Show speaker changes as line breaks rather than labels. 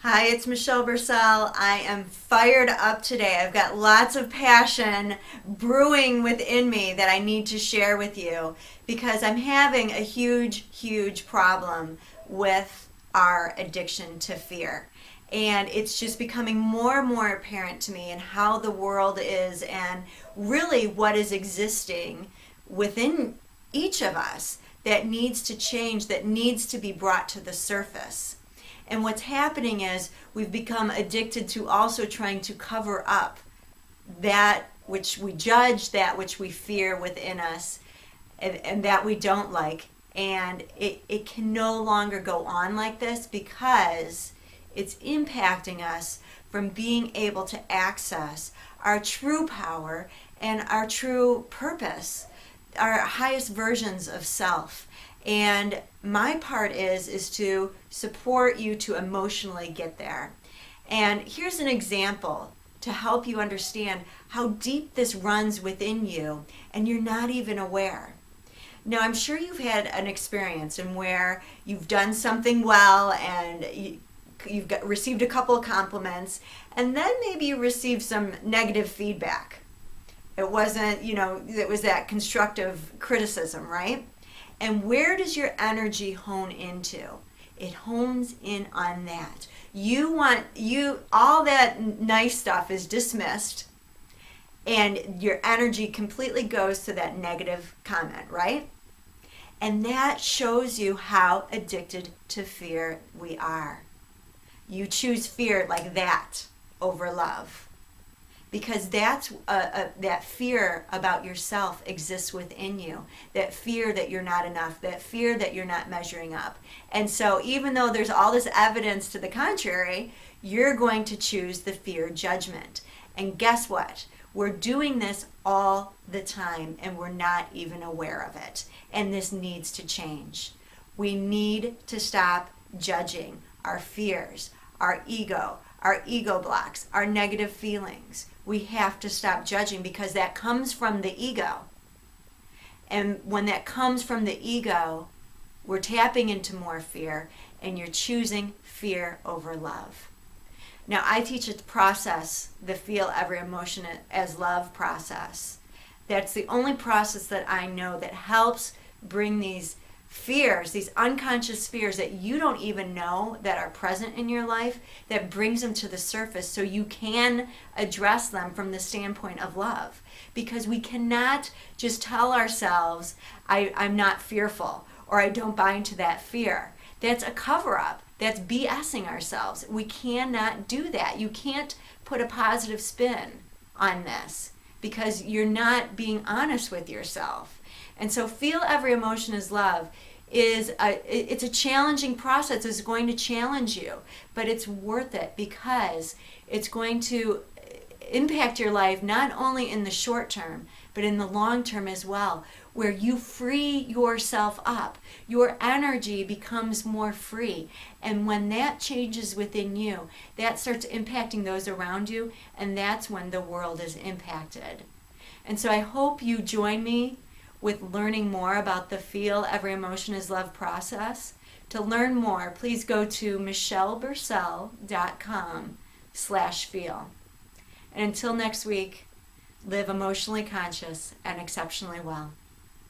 Hi, it's Michelle Bursell. I am fired up today. I've got lots of passion brewing within me that I need to share with you because I'm having a huge problem with our addiction to fear. And it's just becoming more and more apparent to me and how the world is and really what is existing within each of us that needs to change, that needs to be brought to the surface. And what's happening is we've become addicted to also trying to cover up that which we judge, that which we fear within us, and that we don't like. And it can no longer go on like this because it's impacting us from being able to access our true power and our true purpose, our highest versions of self. And my part is to support you to emotionally get there. And here's an example to help you understand how deep this runs within you and you're not even aware. Now, I'm sure you've had an experience in where you've done something well and received a couple of compliments, and then maybe you received some negative feedback. It wasn't, it was that constructive criticism, right? And where does your energy hone into? It hones in on that. All that nice stuff is dismissed and your energy completely goes to that negative comment, right? And that shows you how addicted to fear we are. You choose fear like that over love because that fear about yourself exists within you, that fear that you're not enough, that fear that you're not measuring up. And so even though there's all this evidence to the contrary, you're going to choose the fear judgment. And guess what? We're doing this all the time and we're not even aware of it. And this needs to change. We need to stop judging our fears, our ego blocks, our negative feelings. We have to stop judging because that comes from the ego. And when that comes from the ego, we're tapping into more fear and you're choosing fear over love. Now, I teach a process, the Feel Every Emotion as Love process. That's the only process that I know that helps bring these fears, these unconscious fears that you don't even know that are present in your life, that brings them to the surface so you can address them from the standpoint of love. Because we cannot just tell ourselves, I'm not fearful, or I don't buy into that fear. That's a cover-up. That's BSing ourselves. We cannot do that. You can't put a positive spin on this because you're not being honest with yourself. And so Feel Every Emotion as Love it's a challenging process. It's going to challenge you, but it's worth it because it's going to impact your life not only in the short term, but in the long term as well, where you free yourself up. Your energy becomes more free. And when that changes within you, that starts impacting those around you, and that's when the world is impacted. And so I hope you join me with learning more about the Feel Every Emotion is Love process. To learn more, please go to michellebursell.com/feel. And until next week, live emotionally conscious and exceptionally well.